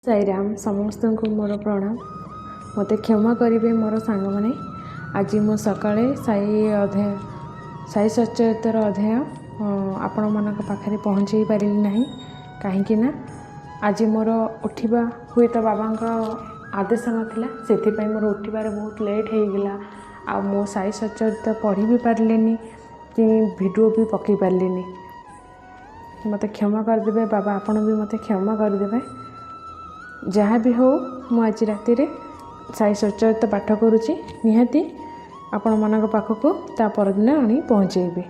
साईराम समस्त को मोर प्रणाम। मत क्षमा करेंगे मोर सांग मैंने आज मु सकाळे साई सच्चरितर अध्याय आपण मन पाखे पहुँचे पारि ना कहीं आज मोर उठा हुए तो बाबा आदेश नाला से मोर उठार बहुत लेट हो गला। आ मो साई सच्चरित पढ़ी भी पारे कि वीडियो भी पकई पारे। मत क्षमा करदे बाबा, आपण भी मत क्षमा करदे। जहाँ भी हो मु आज राति साई सच्चरित पाठ करुच्ची, निहाती आपण मान पाखक ता परदिन आनी पहुँचेबी।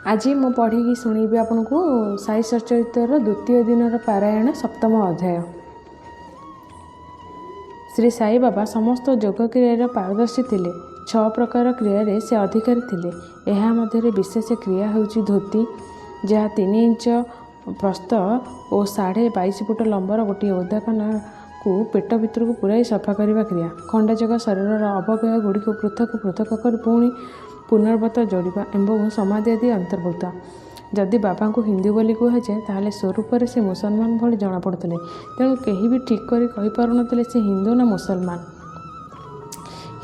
आज मु पढ़ी शुणी आपन को साई सच्चरितर द्वितीय दिन पारायण सप्तम अध्याय। श्री साई बाबा समस्त योग क्रियार पारदर्शी थिले। 6 प्रकार क्रिया से अधिकारी थिले। एहा मध्य विशेष क्रिया होउची धोती, जहाँ 3 इंच प्रस्थ और 22.5 फुट लंबर गोटे उदाकना को पेट भितर को पूरा सफा करने क्रिया। खंडाजग शरीर अवयव गुड़ी को पृथक पृथक कर पुणी पुनर्वत जोड़ा एवं समाधि आदि अंतर्भुक्त। जदि बाबा को हिंदू बोली कहुए ताहले स्वरूप से मुसलमान भली जना पड़ते, तेणु कहीं भी ठीक कर पारे से हिंदू ना मुसलमान।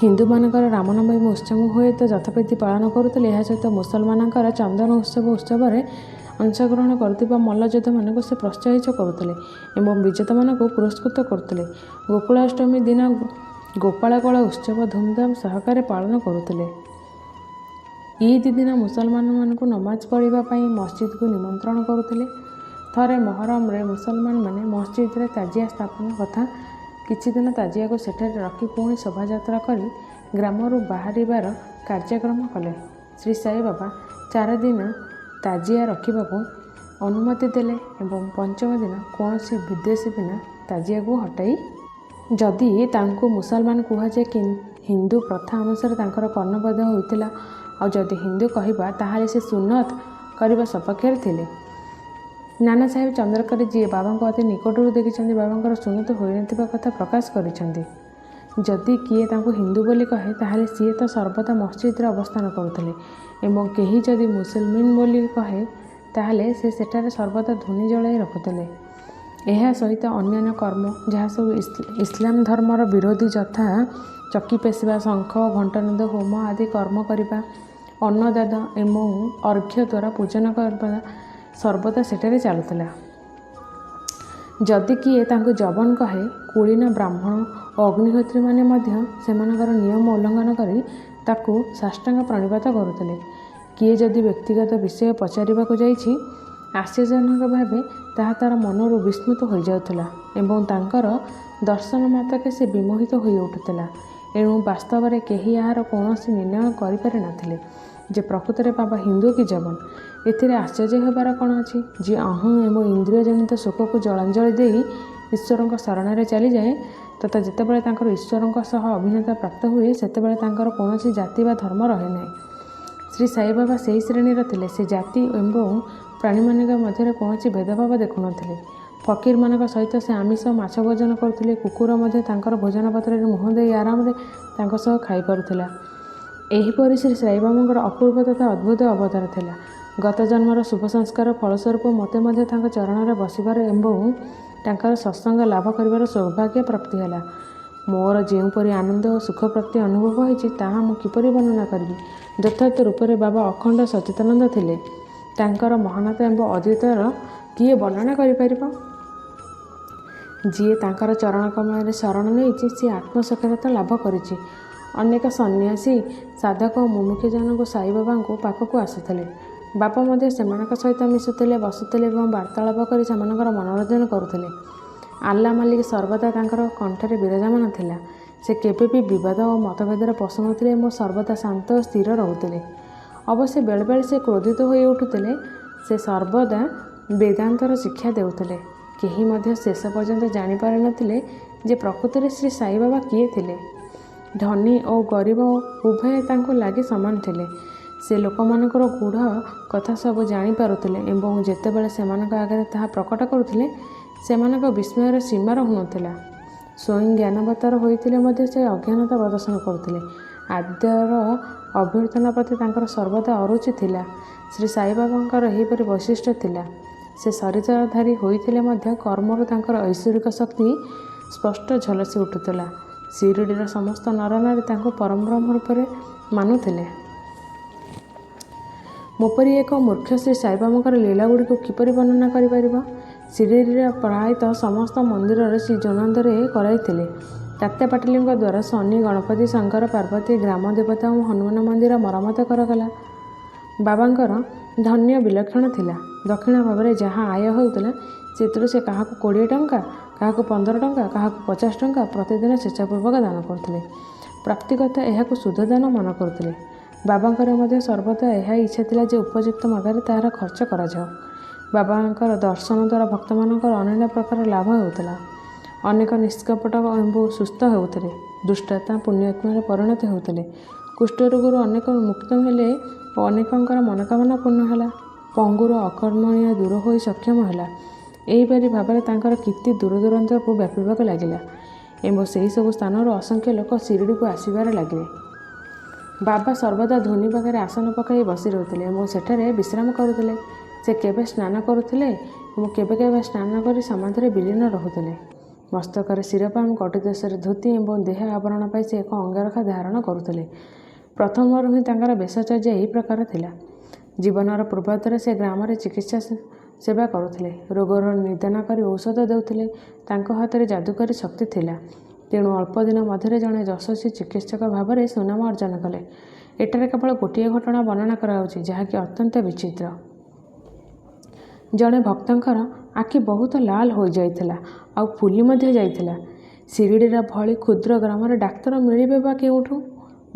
हिंदू मानकर रामनवमी उत्सव हुए तो जथापति पालन करुले। यह सहित मुसलमान चंदन उत्सव अंशग्रहण कर मल्लयोद्ध मान से प्रोत्साहित करुले एवं विजेता मान पुरस्कृत करुले। गोकुलाष्टमी दिन गोपाल उत्सव धूमधाम सहकारे पालन करुले। ईद दिन मुसलमान मान नमाज पढ़ाई मस्जिद को निमंत्रण करुले। थरे मोहरम रे मुसलमान माने मस्जिद रे ताजिया स्थापन कथा किछि दिन ताजिया को सेठारे रखी पुणी शोभा यात्रा कर ग्रामरू बाहर कार्यक्रम कले। श्री साई बाबा 4 दिन ताजिया रखा अनुमति देले एवं पंचम दिन कौन विदेशी बिना ताजिया को हटाई। जदि तांको मुसलमान कहुए कि हिंदू प्रथा अनुसार तांकर कर्णबद्ध होइतिला, और जदि हिंदू कहबा ताहाले से सुन्नत करबा सपक्षर थिले। नाना साहेब चंद्रकर जी बाबा को अति निकटरू देखिछन्ति बाबा सुन्नत होइनथिबा कथा प्रकाश करिछन्ति। जदि किए तांको हिंदू बोली कहे ताहाले सीए तो सर्वदा मस्जिद रे अवस्थान करुଥିଲେ एवं केही जदि मुसलमान बोली कहे ताहाले से सेठारे सर्वदा धुनी जलाई रखुଥିଲେ। एहा सहित अन्यान्य कर्म जहाँ सब इस्लाम धर्मर विरोधी यथा चक्की पेशिबा, शंख घंटानाद होम आदि कर्म करने, अन्नदान एवं अर्घ्य द्वारा पूजन करवा सर्वदा सेठारे चलुला। जदि किए तांको जबन कहे कुलीन ब्राह्मण और अग्निहोत्री माने मध्य सेमानकर नियम उल्लंघन करी ताकू साष्टांग प्रणिपात करुले। किए जदि व्यक्तिगत विषय पचारिबाकू जाइछि आश्चर्यजनक भावे ताहा तार मनरू विस्मृत हो जाउथला एवं तांकर दर्शन मात्रके से विमोहित हो उठुला। एणु वास्तव में केही यार कौनसी निर्णय करिपारि नथिले जे प्रकृत में बाबा हिंदू कि जबन। एथिरे आश्चर्य होबार कौन अछि? जे अहं एवं इंद्रिय जनित शोक को जलांजलि दे ईश्वर शरण चली जाए तथा जितेबाला तांकर ईश्वर सह अभिन्नता प्राप्त हुए सेतेबाला तांकर कौनसी जाति वा धर्म रहे ना। श्री साई बाबा से श्रेणी थिले। से जाति एवं प्राणी मान मध्य कौन भेदभाव देखु नथिले। फकीर मान सहित से आमिष माछ भोजन करुले। कुकुर भोजन पत्र में मुह दे आराम से खाई पारुथिला। एहीपरि श्री साई बाबा अपूर्व तथा अद्भुत अवतार थिला। गत जन्मर शुभ संस्कार फलस्वरूप मते चरण में बसबार एवं तांकर सत्संग लाभ करिवार सौभाग्य प्राप्ति है। मोर जोपरी आनंद और सुख प्रति अनुभव होइछि ताहा मु किपरि वर्णना करिबि। यथार्थ रूप से बाबा अखंड सच्चिदानंद थिले। तांकर महानता एवं अद्वितर किए वर्णना करिपारिबो? जीए तांकर चरण कमल शरण नहीं सी आत्मसाक्षात्कार लाभ करिछि। अनेक सन्यासी साधक और मुमुक्षुजन को साई बाबा को पाखक आसुले। बापा मध्य सेमानक सहित मिशुले, बसुले और वार्तालाप कर मनोरंजन करुले। आल्ला मालिक सर्वदा तांकर कंठरे विराजमान थिला। से केबे भी विवाद और मतभेदर पशु नथिले और सर्वदा शांत और स्थिर रोते। अवश्य बेले बेले से क्रोधित हो उठुले। से सर्वदा वेदांतर शिक्षा देउथिले। केही मध्य शेष पर्यंत जानिपारि नथिले जे प्रकृत में श्री साई बाबा किए थिले। धनी और गरीब उभय तांको लागि समान थिले। से लोकमानकर गूढ़ कथा सब जानी पारुथिले एवं जेतेबेले सेमानक आगे ताहा प्रकट करुथिले सेमानक विस्मयर सीमा रहुनथिला। स्वयं ज्ञानवतार होइथिले मध्य से अज्ञानता प्रदर्शन करुथिले। आद्यर अभ्यर्थना प्रति तांकर सर्वदा अरुचि थिला। श्री साई बाबांकर एहीपरि वैशिष्ट्य थिला। ସେ ଶରୀରଧାରୀ ହୋଇଥିଲେ ମଧ୍ୟ କର୍ମରୁ ତାଙ୍କର ଐଶ୍ୱରିକ ଶକ୍ତି ସ୍ପଷ୍ଟ ଝଲସି ଉଠୁଥିଲା। ଶିରିଡ଼ିର ସମସ୍ତ ନରନାରୀ ତାଙ୍କୁ ପରମବ୍ରହ୍ମ ରୂପରେ ମାନୁଥିଲେ। ମୋପରି ଏକ ମୂର୍ଖ ଶ୍ରୀ ସାଇବାବାଙ୍କର ଲୀଳାଗୁଡ଼ିକୁ କିପରି ବର୍ଣ୍ଣନା କରିପାରିବ? ଶିରିଡ଼ିର ପ୍ରାୟତଃ ସମସ୍ତ ମନ୍ଦିରରେ ଶ୍ରୀ ଜୋନାନ୍ଦରେ କରାଇଥିଲେ। ତାତ୍ୟା ପାଟିଲଙ୍କ ଦ୍ୱାରା ଶନି, ଗଣପତି, ଶଙ୍କର, ପାର୍ବତୀ, ଗ୍ରାମ ଦେବତା ଓ ହନୁମାନ ମନ୍ଦିର ମରାମତ କରାଗଲା। ବାବାଙ୍କର ଧନ୍ୟ ବିଲକ୍ଷଣ ଥିଲା। ଦକ୍ଷିଣ ଭାବରେ ଯାହା ଆୟ ହେଉଥିଲା ସେଥିରୁ ସେ କାହାକୁ 20 ଟଙ୍କା, କାହାକୁ 15 ଟଙ୍କା, କାହାକୁ 50 ଟଙ୍କା ପ୍ରତିଦିନ ସ୍ୱେଚ୍ଛାପୂର୍ବକ ଦାନ କରୁଥିଲେ। ପ୍ରାପ୍ତିକଥା ଏହାକୁ ଶୁଦ୍ଧ ଦାନ ମନେ କରୁଥିଲେ। ବାବାଙ୍କର ମଧ୍ୟ ସର୍ବଦା ଏହା ଇଚ୍ଛା ଥିଲା ଯେ ଉପଯୁକ୍ତ ମାର୍ଗରେ ତାହାର ଖର୍ଚ୍ଚ କରାଯାଉ। ବାବାଙ୍କର ଦର୍ଶନ ଦ୍ୱାରା ଭକ୍ତମାନଙ୍କର ଅନେକ ପ୍ରକାର ଲାଭ ହେଉଥିଲା। ଅନେକ ନିଷ୍କପଟ ଏବଂ ସୁସ୍ଥ ହେଉଥିଲେ। ଦୁଷ୍ଟାତ୍ମା ପୁଣ୍ୟାତ୍ମାରେ ପରିଣତ ହେଉଥିଲେ। କୁଷ୍ଠରୋଗରୁ ଅନେକ ମୁକ୍ତ ହେଲେ ଓ ଅନେକଙ୍କର ମନୋକାମନା ପୂର୍ଣ୍ଣ ହେଲା। ପଙ୍ଗୁର ଅକର୍ମଣୀୟ ଦୂର ହୋଇ ସକ୍ଷମ ହେଲା। ଏହିପରି ଭାବରେ ତାଙ୍କର କୀର୍ତ୍ତି ଦୂରଦୂରାନ୍ତକୁ ବ୍ୟାପିବାକୁ ଲାଗିଲା ଏବଂ ସେହିସବୁ ସ୍ଥାନରୁ ଅସଂଖ୍ୟ ଲୋକ ଶିରିଡ଼ିକୁ ଆସିବାରେ ଲାଗିଲେ। ବାବା ସର୍ବଦା ଧୋନି ପାଖରେ ଆସନ ପକାଇ ବସି ରହୁଥିଲେ ଏବଂ ସେଠାରେ ବିଶ୍ରାମ କରୁଥିଲେ। ସେ କେବେ ସ୍ନାନ କରୁଥିଲେ ଏବଂ କେବେ କେବେ ସ୍ନାନ କରି ସମାଧିରେ ବିଲୀନ ରହୁଥିଲେ। ମସ୍ତକରେ ଶିରପାମ, କଟିଦେଶରେ ଧୋତି ଏବଂ ଦେହ ଆବରଣ ପାଇଁ ସେ ଏକ ଅଙ୍ଗରଖା ଧାରଣ କରୁଥିଲେ। ପ୍ରଥମରୁ ହିଁ ତାଙ୍କର ବେଶଚର୍ଯ୍ୟା ଏହି ପ୍ରକାର ଥିଲା। ଜୀବନର ପୂର୍ବାର୍ଦ୍ଧରେ ସେ ଗ୍ରାମରେ ଚିକିତ୍ସା ସେବା କରୁଥିଲେ। ରୋଗର ନିଦାନ କରି ଔଷଧ ଦେଉଥିଲେ। ତାଙ୍କ ହାତରେ ଯାଦୁକରୀ ଶକ୍ତି ଥିଲା। ତେଣୁ ଅଳ୍ପ ଦିନ ମଧ୍ୟରେ ଜଣେ ଯଶସ୍ୱୀ ଚିକିତ୍ସକ ଭାବରେ ସୁନାମ ଅର୍ଜନ କଲେ। ଏଠାରେ କେବଳ ଗୋଟିଏ ଘଟଣା ବର୍ଣ୍ଣନା କରାଯାଉଛି ଯାହାକି ଅତ୍ୟନ୍ତ ବିଚିତ୍ର। ଜଣେ ଭକ୍ତଙ୍କର ଆଖି ବହୁତ ଲାଲ ହୋଇଯାଇଥିଲା ଆଉ ଫୁଲି ମଧ୍ୟ ଯାଇଥିଲା। ଶିରିଡ଼ିର ଭଳି କ୍ଷୁଦ୍ର ଗ୍ରାମରେ ଡାକ୍ତର ମିଳିବେ ବା କେଉଁଠୁ?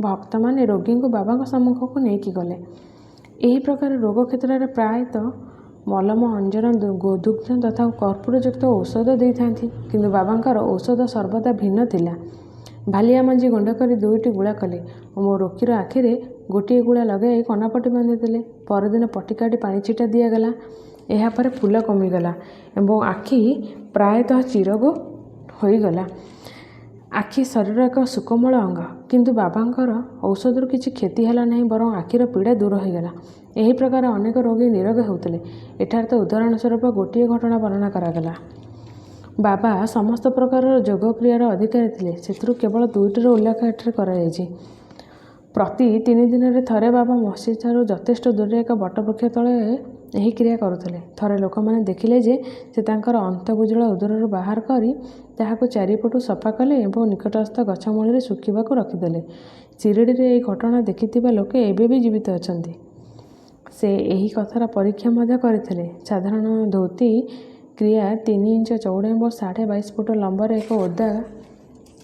ଭକ୍ତମାନେ ରୋଗୀଙ୍କୁ ବାବାଙ୍କ ସମ୍ମୁଖକୁ ନେଇକି ଗଲେ। ଏହି ପ୍ରକାର ରୋଗ କ୍ଷେତ୍ରରେ ପ୍ରାୟତଃ ମଲମ, ଅଞ୍ଜନ, ଗୋଦୁଗ୍ଧ ତଥା କର୍ପୂରଯୁକ୍ତ ଔଷଧ ଦେଇଥାନ୍ତି। କିନ୍ତୁ ବାବାଙ୍କର ଔଷଧ ସର୍ବଦା ଭିନ୍ନ ଥିଲା। ଭାଲିଆ ମଞ୍ଜି ଗୁଣ୍ଡ କରି 2ଟି ଗୁଳା କଲେ ଓ ରୋଗୀର ଆଖିରେ ଗୋଟିଏ ଗୁଳା ଲଗାଇ କନାପଟି ବାନ୍ଧିଦେଲେ। ପରଦିନ ପଟି କାଟି ପାଣି ଛିଟା ଦିଆଗଲା। ଏହାପରେ ଫୁଲ କମିଗଲା ଏବଂ ଆଖି ପ୍ରାୟତଃ ଚିରଗ ହୋଇଗଲା। ଆଖି ଶରୀରର ଏକ ସୁକୋମଳ ଅଙ୍ଗ। କିନ୍ତୁ ବାବାଙ୍କର ଔଷଧରୁ କିଛି କ୍ଷତି ହେଲା ନାହିଁ, ବରଂ ଆଖିର ପୀଡ଼ା ଦୂର ହୋଇଗଲା। ଏହି ପ୍ରକାର ଅନେକ ରୋଗୀ ନିରୋଗ ହେଉଥିଲେ। ଏଠାରେ ତ ଉଦାହରଣ ସ୍ୱରୂପ ଗୋଟିଏ ଘଟଣା ବର୍ଣ୍ଣନା କରାଗଲା। ବାବା ସମସ୍ତ ପ୍ରକାରର ଯୋଗ କ୍ରିୟାର ଅଧିକାରୀ ଥିଲେ। ସେଥିରୁ କେବଳ 2ଟିର ଉଲ୍ଲେଖ ଏଠାରେ କରାଯାଇଛି। ପ୍ରତି 3 ଦିନରେ ଥରେ ବାବା ମସଜିଦଠାରୁ ଯଥେଷ୍ଟ ଦୂରରେ ଏକ ବଟବୃକ୍ଷ ତଳେ ଏହି କ୍ରିୟା କରୁଥିଲେ। ଥରେ ଲୋକମାନେ ଦେଖିଲେ ଯେ ସେ ତାଙ୍କର ଅନ୍ତର୍ଭୁଜଳ ଉଦରରୁ ବାହାର କରି ତାହାକୁ ଚାରିପଟୁ ସଫା କଲେ ଏବଂ ନିକଟସ୍ଥ ଗଛ ମୂଳରେ ଶୁଖିବାକୁ ରଖିଦେଲେ। ଶିରିଡ଼ିରେ ଏହି ଘଟଣା ଦେଖିଥିବା ଲୋକେ ଏବେ ବି ଜୀବିତ ଅଛନ୍ତି। ସେ ଏହି କଥାର ପରୀକ୍ଷା ମଧ୍ୟ କରିଥିଲେ। ସାଧାରଣ ଧୋତି କ୍ରିୟା 3 ଇଞ୍ଚ ଚଉଡ଼ା ଏବଂ 22.5 ଫୁଟ ଲମ୍ବର ଏକ ଓଦା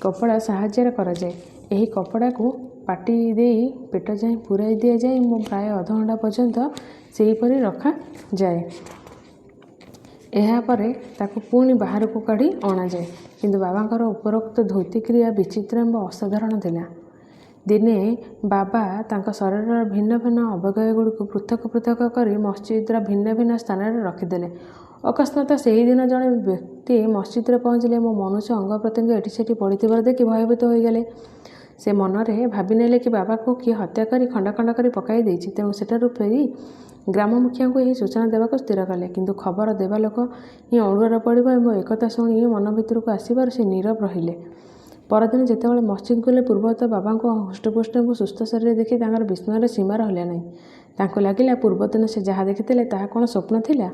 କପଡ଼ା ସାହାଯ୍ୟରେ କରାଯାଏ। ଏହି କପଡ଼ାକୁ ପାଟି ଦେଇ ପେଟ ଯାଏଁ ପୂରାଇ ଦିଆଯାଏ ଏବଂ ପ୍ରାୟ ଅଧଘଣ୍ଟା ପର୍ଯ୍ୟନ୍ତ ସେହିପରି ରଖାଯାଏ। ଏହାପରେ ତାକୁ ପୁଣି ବାହାରକୁ କାଢ଼ି ଅଣାଯାଏ। କିନ୍ତୁ ବାବାଙ୍କର ଉପରୋକ୍ତ ଧୋତି କ୍ରିୟା ବିଚିତ୍ର ଏବଂ ଅସାଧାରଣ ଥିଲା। ଦିନେ ବାବା ତାଙ୍କ ଶରୀରର ଭିନ୍ନ ଭିନ୍ନ ଅବୟବଗୁଡ଼ିକୁ ପୃଥକ ପୃଥକ କରି ମସଜିଦର ଭିନ୍ନ ଭିନ୍ନ ସ୍ଥାନରେ ରଖିଦେଲେ। ଅକସ୍ମାତ୍ ସେହିଦିନ ଜଣେ ବ୍ୟକ୍ତି ମସଜିଦରେ ପହଞ୍ଚିଲେ ଏବଂ ମନୁଷ୍ୟ ଅଙ୍ଗ ପ୍ରତ୍ୟଙ୍ଗ ଏଠି ସେଠି ପଡ଼ିଥିବାର ଦେଖି ଭୟଭୀତ ହୋଇଗଲେ। ସେ ମନରେ ଭାବିନେଲେ କି ବାବାକୁ କିଏ ହତ୍ୟା କରି ଖଣ୍ଡ ଖଣ୍ଡ କରି ପକାଇ ଦେଇଛି। ତେଣୁ ସେଠାରୁ ଫେରି ଗ୍ରାମ ମୁଖିଆଙ୍କୁ ଏହି ସୂଚନା ଦେବାକୁ ସ୍ଥିର କଲେ। କିନ୍ତୁ ଖବର ଦେବା ଲୋକ ହିଁ ଅଡ଼ୁଆରେ ପଡ଼ିବ ଏବଂ ଏକଥା ଶୁଣି ମନ ଭିତରକୁ ଆସିବାରୁ ସେ ନୀରବ ରହିଲେ। ପରଦିନ ଯେତେବେଳେ ମସଜିଦ ଗଲେ ପୂର୍ବତଃ ବାବାଙ୍କୁ ହୃଷ୍ଟପୁଷ୍ଟ ଏବଂ ସୁସ୍ଥ ଶରୀର ଦେଖି ତାଙ୍କର ବିସ୍ମୟର ସୀମା ରହିଲା ନାହିଁ। ତାଙ୍କୁ ଲାଗିଲା ପୂର୍ବଦିନ ସେ ଯାହା ଦେଖିଥିଲେ ତାହା କ'ଣ ସ୍ୱପ୍ନ ଥିଲା?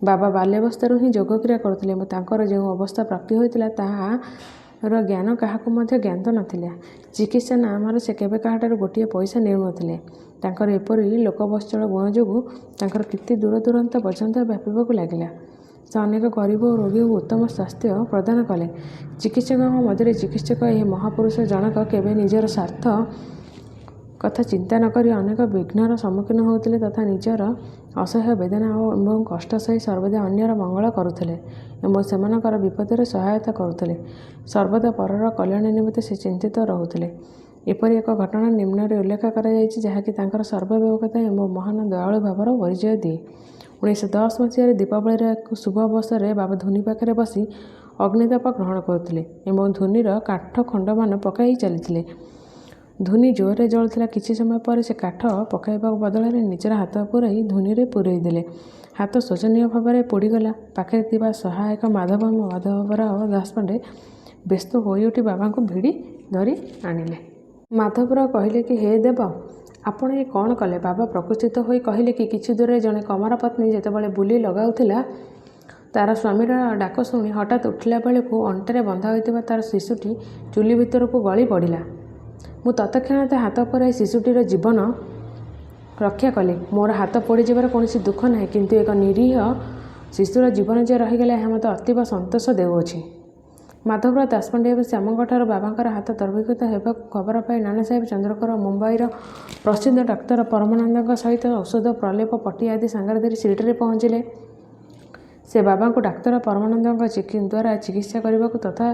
ବାବା ବାଲ୍ୟାବସ୍ଥାରୁ ହିଁ ଯୋଗକ୍ରିୟା କରୁଥିଲେ ଏବଂ ତାଙ୍କର ଯେଉଁ ଅବସ୍ଥା ପ୍ରାପ୍ତି ହୋଇଥିଲା ତାହାର ଜ୍ଞାନ କାହାକୁ ମଧ୍ୟ ଜ୍ଞାତ ନଥିଲା। ଚିକିତ୍ସା ନାମରେ ସେ କେବେ କାହାଠାରୁ ଗୋଟିଏ ପଇସା ନେଉନଥିଲେ। ତାଙ୍କର ଏପରି ଲୋକବତ୍ସଳ ଗୁଣ ଯୋଗୁଁ ତାଙ୍କର କୀର୍ତ୍ତି ଦୂରଦୂରାନ୍ତ ପର୍ଯ୍ୟନ୍ତ ବ୍ୟାପିବାକୁ ଲାଗିଲା। ସେ ଅନେକ ଗରିବ ଓ ରୋଗୀଙ୍କୁ ଉତ୍ତମ ସ୍ୱାସ୍ଥ୍ୟ ପ୍ରଦାନ କଲେ। ଚିକିତ୍ସକଙ୍କ ମଧ୍ୟରେ ଚିକିତ୍ସକ ଏହି ମହାପୁରୁଷ ଜଣକ କେବେ ନିଜର ସ୍ୱାର୍ଥ କଥା ଚିନ୍ତା ନ କରି ଅନେକ ବିଘ୍ନର ସମ୍ମୁଖୀନ ହେଉଥିଲେ ତଥା ନିଜର ଅସହ୍ୟ ବେଦନା ଏବଂ କଷ୍ଟ ସହି ସର୍ବଦା ଅନ୍ୟର ମଙ୍ଗଳ କରୁଥିଲେ ଏବଂ ସେମାନଙ୍କର ବିପଦରେ ସହାୟତା କରୁଥିଲେ। ସର୍ବଦା ପରର କଲ୍ୟାଣ ନିମିତ୍ତ ସେ ଚିନ୍ତିତ ରହୁଥିଲେ। ଏପରି ଏକ ଘଟଣା ନିମ୍ନରେ ଉଲ୍ଲେଖ କରାଯାଇଛି ଯାହାକି ତାଙ୍କର ସର୍ବବ୍ୟାପକତା ଏବଂ ମହାନ ଦୟାଳୁ ଭାବର ପରିଚୟ ଦିଏ। 1910 ମସିହାରେ ଦୀପାବଳିର ଏକ ଶୁଭ ଅବସରରେ ବାବା ଧୋନି ପାଖରେ ବସି ଅଗ୍ନିତାପ ଗ୍ରହଣ କରୁଥିଲେ ଏବଂ ଧୋନିର କାଠ ଖଣ୍ଡମାନ ପକାଇ ଚାଲିଥିଲେ। ଧୂନି ଜୋରରେ ଜଳୁଥିଲା। କିଛି ସମୟ ପରେ ସେ କାଠ ପକାଇବା ବଦଳରେ ନିଜର ହାତ ପୁରାଇ ଧୂନିରେ ପୂରେଇ ଦେଲେ। ହାତ ଶୋଚନୀୟ ଭାବରେ ପୋଡ଼ିଗଲା। ପାଖରେ ଥିବା ସହାୟକ ମାଧବରାଓ ଦାସପାଣ୍ଡେ ବ୍ୟସ୍ତ ହୋଇଉଠି ବାବାଙ୍କୁ ଭିଡ଼ି ଧରି ଆଣିଲେ। ମାଧବରାଓ କହିଲେ କି, ହେ ଦେବ, ଆପଣ ଏ କ'ଣ କଲେ? ବାବା ପ୍ରକୃତିସ୍ଥ ହୋଇ କହିଲେ କି, କିଛି ଦୂରରେ ଜଣେ କମର ପତ୍ନୀ ଯେତେବେଳେ ବୋଲି ଲଗାଉଥିଲା, ତାର ସ୍ୱାମୀର ଡାକ ଶୁଣି ହଠାତ୍ ଉଠିଲା ବେଳକୁ ଅଣ୍ଟାରେ ବନ୍ଧା ହୋଇଥିବା ତାର ଶିଶୁଟି ଚୁଲି ଭିତରକୁ ଗଳି ପଡ଼ିଲା। ମୁଁ ତତ୍କ୍ଷଣାତ୍ ହାତ ପୁରାଇ ଶିଶୁଟିର ଜୀବନ ରକ୍ଷା କଲି। ମୋର ହାତ ପୋଡ଼ିଯିବାର କୌଣସି ଦୁଃଖ ନାହିଁ, କିନ୍ତୁ ଏକ ନିରୀହ ଶିଶୁର ଜୀବନ ଯେ ରହିଗଲା, ଏହା ମୋତେ ଅତୀବ ସନ୍ତୋଷ ଦେଉଅଛି। ମାଧବରାଓ ଦାସପାଣ୍ଡେ ଏବଂ ଶ୍ୟାମଙ୍କଠାରୁ ବାବାଙ୍କର ହାତ ଦୁର୍ବିକ୍ଷତ ହେବାକୁ ଖବର ପାଇ ନାନାସାହେବ ଚନ୍ଦ୍ରକର ମୁମ୍ବାଇର ପ୍ରସିଦ୍ଧ ଡାକ୍ତର ପରମାନନ୍ଦଙ୍କ ସହିତ ଔଷଧ, ପ୍ରଲେପ, ପଟି ଆଦି ସାଙ୍ଗରେ ଧରି ଶିରଡିରେ ପହଞ୍ଚିଲେ। ସେ ବାବାଙ୍କୁ ଡାକ୍ତର ପରମାନନ୍ଦଙ୍କ ଦ୍ୱାରା ଚିକିତ୍ସା କରିବାକୁ ତଥା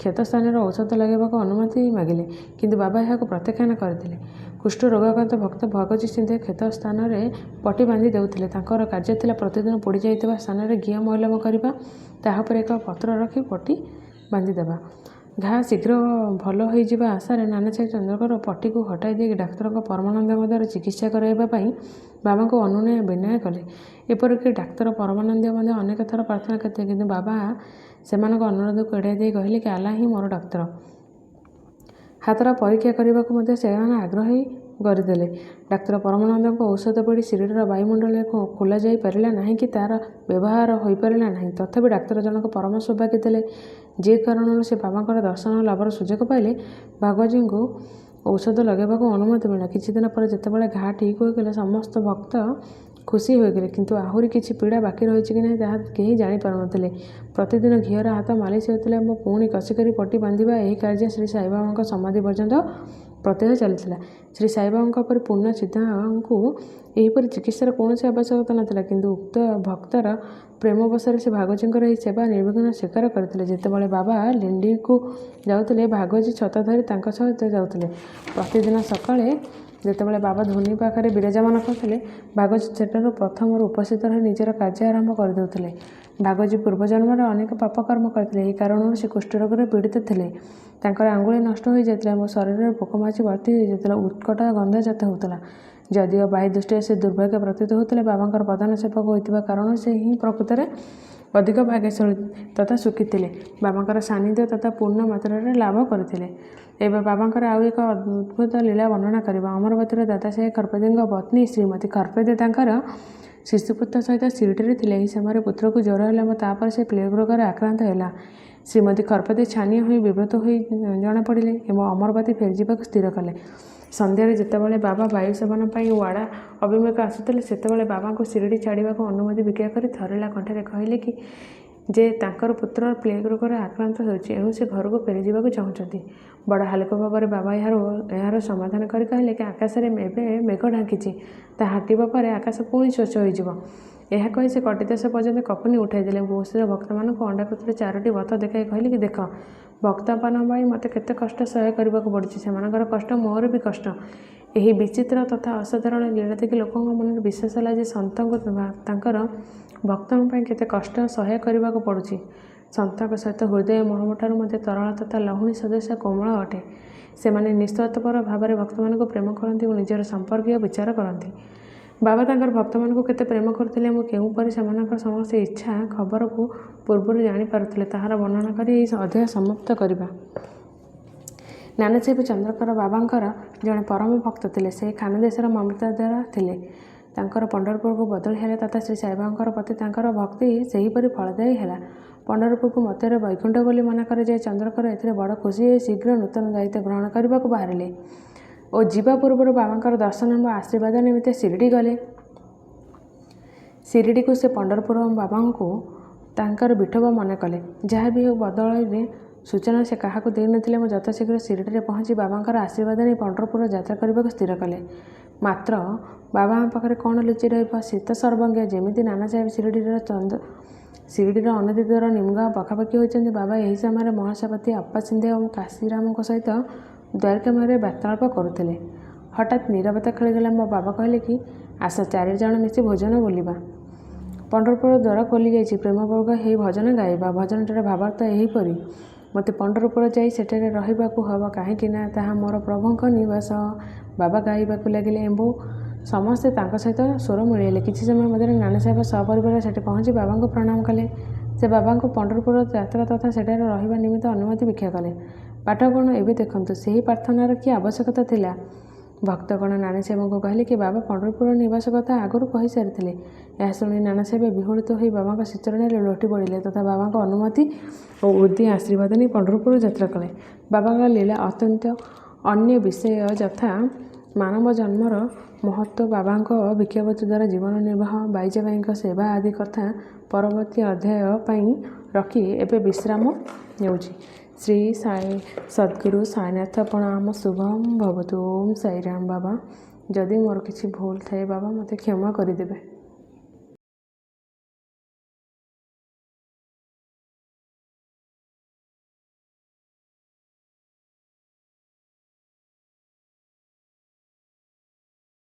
କ୍ଷତସ୍ଥାନରେ ଔଷଧ ଲଗାଇବାକୁ ଅନୁମତି ମାଗିଲେ, କିନ୍ତୁ ବାବା ଏହାକୁ ପ୍ରତ୍ୟାଖ୍ୟାନ କରିଥିଲେ। କୁଷ୍ଠ ରୋଗାକ୍ରାନ୍ତ ଭକ୍ତ ଭଗତଜୀ ସିଂଦେଓ କ୍ଷତ ସ୍ଥାନରେ ପଟି ବାନ୍ଧି ଦେଉଥିଲେ। ତାଙ୍କର କାର୍ଯ୍ୟ ଥିଲା ପ୍ରତିଦିନ ପୋଡ଼ି ଯାଇଥିବା ସ୍ଥାନରେ ଘିଅ ମଲମ କରିବା, ତାହା ଉପରେ ଏକ ପତ୍ର ରଖି ପଟି ବାନ୍ଧିଦେବା। ଘା ଶୀଘ୍ର ଭଲ ହୋଇଯିବା ଆଶାରେ ନାନାସାହେବ ଚନ୍ଦ୍ରକର ପଟିକୁ ହଟାଇ ଦେଇ ଡାକ୍ତରଙ୍କ ପରମାନନ୍ଦଙ୍କ ଦ୍ୱାରା ଚିକିତ୍ସା କରାଇବା ପାଇଁ ବାବାଙ୍କୁ ଅନୁନୟ ବିନୟ କଲେ। ଏପରିକି ଡାକ୍ତର ପରମାନନ୍ଦ ମଧ୍ୟ ଅନେକ ଥର ପ୍ରାର୍ଥନା କରିଥିଲେ, କିନ୍ତୁ ବାବା ସେମାନଙ୍କ ଅନୁରୋଧକୁ ଏଡ଼ାଇ ଦେଇ କହିଲେ କି, ଆଲ୍ଲା ହିଁ ମୋର ଡାକ୍ତର। ହାତର ପରୀକ୍ଷା କରିବାକୁ ମଧ୍ୟ ସେମାନେ ଆଗ୍ରହୀ କରିଦେଲେ। ଡାକ୍ତର ପରମାନନ୍ଦଙ୍କ ଔଷଧ ପେଡ଼ି ଶିରଡିର ବାୟୁମଣ୍ଡଳରେ ଖୋଲାଯାଇ ପାରିଲା ନାହିଁ କି ତାହାର ବ୍ୟବହାର ହୋଇପାରିଲା ନାହିଁ। ତଥାପି ଡାକ୍ତର ଜଣକ ପରମ ସୌଭାଗ୍ୟ ଥିଲେ। ଯେ କାରଣରୁ ସେ ବାବାଙ୍କର ଦର୍ଶନ ଲାଭର ସୁଯୋଗ ପାଇଲେ, ଭଗତଜୀଙ୍କୁ ଔଷଧ ଲଗାଇବାକୁ ଅନୁମତି ମିଳିଲା। କିଛିଦିନ ପରେ ଯେତେବେଳେ ଘା ଠିକ୍ ହୋଇଗଲା, ସମସ୍ତ ଭକ୍ତ ଖୁସି ହୋଇଗଲେ, କିନ୍ତୁ ଆହୁରି କିଛି ପୀଡ଼ା ବାକି ରହିଛି କି ନାହିଁ ତାହା କେହି ଜାଣିପାରୁନଥିଲେ। ପ୍ରତିଦିନ ଘିଅର ହାତ ମାଲିସ ହେଉଥିଲା ଏବଂ ପୁଣି କଷିକରି ପଟି ବାନ୍ଧିବା, ଏହି କାର୍ଯ୍ୟ ଶ୍ରୀ ସାଇବାବାଙ୍କ ସମାଧି ପର୍ଯ୍ୟନ୍ତ ପ୍ରତ୍ୟହ ଚାଲିଥିଲା। ଶ୍ରୀ ସାଇବାବାଙ୍କ ପରି ପୂର୍ଣ୍ଣ ସିଦ୍ଧଙ୍କୁ ଏହିପରି ଚିକିତ୍ସାର କୌଣସି ଆବଶ୍ୟକତା ନଥିଲା, କିନ୍ତୁ ଉକ୍ତ ଭକ୍ତର ପ୍ରେମବଶରେ ସେ ଭାଗଜୀଙ୍କର ଏହି ସେବା ନିର୍ବିଘ୍ନ ସ୍ୱୀକାର କରିଥିଲେ। ଯେତେବେଳେ ବାବା ଲିଣ୍ଡିକୁ ଯାଉଥିଲେ, ଭାଗଜୀ ଛତା ଧରି ତାଙ୍କ ସହିତ ଯାଉଥିଲେ। ପ୍ରତିଦିନ ସକାଳେ ଯେତେବେଳେ ବାବା ଧୂନି ପାଖରେ ବିରାଜମାନ କରୁଥିଲେ, ଭାଗଜୀ ସେଠାରୁ ପ୍ରଥମରୁ ଉପସ୍ଥିତ ରହି ନିଜର କାର୍ଯ୍ୟ ଆରମ୍ଭ କରିଦେଉଥିଲେ। ଭାଗଜୀ ପୂର୍ବଜନ୍ମରେ ଅନେକ ପାପ କର୍ମ କରିଥିଲେ। ଏହି କାରଣରୁ ସେ କୁଷ୍ଠରୋଗରେ ପୀଡ଼ିତ ଥିଲେ। ତାଙ୍କର ଆଙ୍ଗୁଳି ନଷ୍ଟ ହୋଇଯାଇଥିଲା ଏବଂ ଶରୀରରେ ପୋକମାଛି ଭର୍ତ୍ତି ହୋଇଯାଇଥିଲା। ଉତ୍କଟ ଗନ୍ଧ ଜାତ ହେଉଥିଲା। ଯଦିଓ ବାହ୍ୟ ଦୃଷ୍ଟିରେ ସେ ଦୁର୍ଭାଗ୍ୟ ପ୍ରତୀତ ହେଉଥିଲେ, ବାବାଙ୍କର ପ୍ରଧାନ ସେବକ ହୋଇଥିବା କାରଣରୁ ସେ ହିଁ ପ୍ରକୃତରେ ଅଧିକ ଭାଗ୍ୟଶାଳୀ ତଥା ସୁଖୀ ଥିଲେ। ବାବାଙ୍କର ସାନ୍ନିଧ୍ୟ ତଥା ପୂର୍ଣ୍ଣ ମାତ୍ରାରେ ଲାଭ କରିଥିଲେ। ଏବେ ବାବାଙ୍କର ଆଉ ଏକ ଅଦ୍ଭୁତ ଲୀଳା ବର୍ଣ୍ଣନା କରିବା। ଅମରାବତୀର ଦାଦାସାହେବ ଖରପଦେଙ୍କ ପତ୍ନୀ ଶ୍ରୀମତୀ ଖରପଦେ ତାଙ୍କର ଶିଶୁପୁତ୍ର ସହିତ ଶିରଡିରେ ଥିଲେ। ଏହି ସମୟରେ ପୁତ୍ରକୁ ଜ୍ୱର ହେଲା ଏବଂ ତାପରେ ସେ ପ୍ଲେଗ ରୋଗରେ ଆକ୍ରାନ୍ତ ହେଲା। ଶ୍ରୀମତୀ ଖରପଦେ ଛାନିଆ ହୋଇ ବିବ୍ରତ ହୋଇ ଜଣାପଡ଼ିଲେ ଏବଂ ଅମରାବତୀ ଫେରିଯିବାକୁ ସ୍ଥିର କଲେ। ସନ୍ଧ୍ୟାରେ ଯେତେବେଳେ ବାବା ବାୟୁ ସେବନ ପାଇଁ ୱାଡ଼ା ଅଭିମୁଖେ ଆସୁଥିଲେ, ସେତେବେଳେ ବାବାଙ୍କୁ ଶିରଡି ଛାଡ଼ିବାକୁ ଅନୁମତି ଭିକ୍ଷା କରି ଥରିଲା କଣ୍ଠରେ କହିଲେ କି, ଯେ ତାଙ୍କର ପୁତ୍ର ପ୍ଲେଗ ରୋଗରେ ଆକ୍ରାନ୍ତ ହେଉଛି, ଏଣୁ ସେ ଘରକୁ ଫେରିଯିବାକୁ ଚାହୁଁଛନ୍ତି। ବଡ଼ ହାଲୁକା ଭାବରେ ବାବା ଏହାର ସମାଧାନ କରି କହିଲେ କି, ଆକାଶରେ ଏବେ ମେଘ ଢାଙ୍କିଛି, ତାହା ହଟିବା ପରେ ଆକାଶ ପୁଣି ସ୍ୱଚ୍ଛ ହୋଇଯିବ। ଏହା କହି ସେ କଟିଦେଶ ପର୍ଯ୍ୟନ୍ତ କଫନି ଉଠାଇଦେଲେ। ବସ୍ତିର ଭକ୍ତମାନଙ୍କୁ ଅଣ୍ଡାକୃତିର 4ଟି ବତ ଦେଖାଇ କହିଲେ କି, ଦେଖ, ଭକ୍ତମାନଙ୍କ ପାଇଁ ମୋତେ କେତେ କଷ୍ଟ ସହ୍ୟ କରିବାକୁ ପଡ଼ୁଛି। ସେମାନଙ୍କର କଷ୍ଟ ମୋର ବି କଷ୍ଟ। ଏହି ବିଚିତ୍ର ତଥା ଅସାଧାରଣ ଲୀଳା ଦେଖି ଲୋକଙ୍କ ମନରେ ବିଶ୍ୱାସ ହେଲା ଯେ ସନ୍ଥଙ୍କୁ ତାଙ୍କର ଭକ୍ତଙ୍କ ପାଇଁ କେତେ କଷ୍ଟ ସହ୍ୟ କରିବାକୁ ପଡ଼ୁଛି। ସନ୍ଥଙ୍କ ସହିତ ହୃଦୟ ମହମଠାରୁ ମଧ୍ୟ ତରଳ ତଥା ଲହୁଣୀ ସଦୃଶ କୋମଳ ଅଟେ। ସେମାନେ ନିଃସ୍ୱାର୍ଥପର ଭାବରେ ଭକ୍ତମାନଙ୍କୁ ପ୍ରେମ କରନ୍ତି ଓ ନିଜର ସମ୍ପର୍କୀୟ ବିଚାର କରନ୍ତି। ବାବା ତାଙ୍କର ଭକ୍ତମାନଙ୍କୁ କେତେ ପ୍ରେମ କରୁଥିଲେ ଏବଂ କେଉଁପରି ସେମାନଙ୍କର ସମସ୍ତ ଇଚ୍ଛା ଖବରକୁ ପୂର୍ବରୁ ଜାଣିପାରୁଥିଲେ, ତାହାର ବର୍ଣ୍ଣନା କରି ଏହି ଅଧ୍ୟାୟ ସମାପ୍ତ କରିବା। ନାନାସାହେବ ଚନ୍ଦ୍ରକର ବାବାଙ୍କର ଜଣେ ପରମ ଭକ୍ତ ଥିଲେ। ସେ ଖାନଦେଶର ମମତାଦାର ଥିଲେ। ତାଙ୍କର ପଣ୍ଡରପୁରକୁ ବଦଳି ହେଲା ତଥା ଶ୍ରୀ ସାଇବାବାଙ୍କର ପ୍ରତି ତାଙ୍କର ଭକ୍ତି ସେହିପରି ଫଳଦାୟୀ ହେଲା। ପଣ୍ଡରପୁରକୁ ମତରେ ବୈକୁଣ୍ଠ ବୋଲି ମନେ କରାଯାଏ। ଚନ୍ଦ୍ରକର ଏଥିରେ ବଡ଼ ଖୁସି ହୋଇ ଶୀଘ୍ର ନୂତନ ଦାୟିତ୍ୱ ଗ୍ରହଣ କରିବାକୁ ବାହାରିଲେ ଓ ଯିବା ପୂର୍ବରୁ ବାବାଙ୍କର ଦର୍ଶନ ଏବଂ ଆଶୀର୍ବାଦ ନିମିତ୍ତ ଶିରଡି ଗଲେ। ଶିରଡିକୁ ସେ ପଣ୍ଡରପୁର ବାବାଙ୍କୁ ତାଙ୍କର ବିଠୋବା ମନେ କଲେ। ଯାହା ବି ହେଉ, ବଦଳିରେ ସୂଚନା ସେ କାହାକୁ ଦେଇନଥିଲେ ଏବଂ ଯଥାଶୀଘ୍ର ଶିରଡିରେ ପହଞ୍ଚି ବାବାଙ୍କର ଆଶୀର୍ବାଦ ନେଇ ପଣ୍ଡରପୁର ଯାତ୍ରା କରିବାକୁ ସ୍ଥିର କଲେ। ମାତ୍ର ବାବାଙ୍କ ପାଖରେ କ'ଣ ଲୁଚି ରହିବ? ସେ ତ ସର୍ବଜ୍ଞ। ଯେମିତି ନାନାସାହେବ ଶିରଡିର ଅନତିଦୂର ନିମଗାଁଓ ପାଖାପାଖି ହୋଇଛନ୍ତି। ବାବା ଏହି ସମୟରେ ମହାସଭାପତି ଅପ୍ପା ସିଂଦେଓ ଏବଂ କାଶୀରାମଙ୍କ ସହିତ ଦ୍ୱାରକାମାଇରେ ବାର୍ତ୍ତାଳାପ କରୁଥିଲେ। ହଠାତ୍ ନୀରବତା ଖେଳିଗଲା ଏବଂ ବାବା କହିଲେ କି, ଆସ, 4 ଜଣ ମିଶି ଭଜନ ବୋଲିବା। ପଣ୍ଡରପୁର ଦ୍ୱାର ଖୋଲିଯାଇଛି, ପ୍ରେମପୂର୍ବକ ଏହି ଭଜନ ଗାଇବା। ଭଜନଟିର ଭାବାର୍ଥ ଏହିପରି: ମୋତେ ପଣ୍ଡରପୁର ଯାଇ ସେଠାରେ ରହିବାକୁ ହେବ, କାହିଁକି ନା ତାହା ମୋର ପ୍ରଭୁଙ୍କ ନିବାସ। ବାବା ଗାଇବାକୁ ଲାଗିଲେ। ଏମ୍ବୁ ସମସ୍ତେ ତାଙ୍କ ସହିତ ସ୍ୱର ମିଳେଇଲେ। କିଛି ସମୟ ମଧ୍ୟରେ ନାନାସାହେବ ସପରିବାର ସେଠି ପହଞ୍ଚି ବାବାଙ୍କୁ ପ୍ରଣାମ କଲେ। ସେ ବାବାଙ୍କୁ ପଣ୍ଡରପୁର ଯାତ୍ରା ତଥା ସେଠାରେ ରହିବା ନିମିତ୍ତ ଅନୁମତି ଭିକ୍ଷା କଲେ। ପାଠକଗଣ ଏବେ ଦେଖନ୍ତୁ ସେହି ପ୍ରାର୍ଥନାର କି ଆବଶ୍ୟକତା ଥିଲା। ଭକ୍ତଗଣ ନାନାସାହେବଙ୍କୁ କହିଲେ କି ବାବା ପଣ୍ଡରପୁର ନିବାସ କଥା ଆଗରୁ କହିସାରିଥିଲେ। ଏହା ଶୁଣି ନାନାସାହେବ ବିହ୍ୱଳିତ ହୋଇ ବାବାଙ୍କ ଶ୍ରୀଚରଣରେ ଲୋଟି ପଡ଼ିଲେ ତଥା ବାବାଙ୍କ ଅନୁମତି ଓ ଉଦିତ ଆଶୀର୍ବାଦ ନେଇ ପଣ୍ଡରପୁର ଯାତ୍ରା କଲେ। ବାବାଙ୍କ ଲୀଳା ଅତ୍ୟନ୍ତ ଅନ୍ୟ ବିଷୟ ଯଥା ମାନବ ଜନ୍ମର ମହତ୍ତ୍ୱ, ବାବାଙ୍କ ଭିକ୍ଷାବୃତ୍ତି ଦ୍ୱାରା ଜୀବନ ନିର୍ବାହ, ବାଇଜାବାଇଙ୍କ ସେବା ଆଦି କଥା ପରବର୍ତ୍ତୀ ଅଧ୍ୟାୟ ପାଇଁ ରଖି ଏବେ ବିଶ୍ରାମ ନେଉଛି। ଶ୍ରୀ ସାଇ ସଦ୍ଗୁରୁ ସାଇନାଥ ପ୍ରଣାମ ଶୁଭମ୍ ଭବତୁ। ଓମ୍ ସାଇରାମ। ବାବା, ଯଦି ମୋର କିଛି ଭୁଲ ଥାଏ ବାବା ମୋତେ କ୍ଷମା କରିଦେବେ।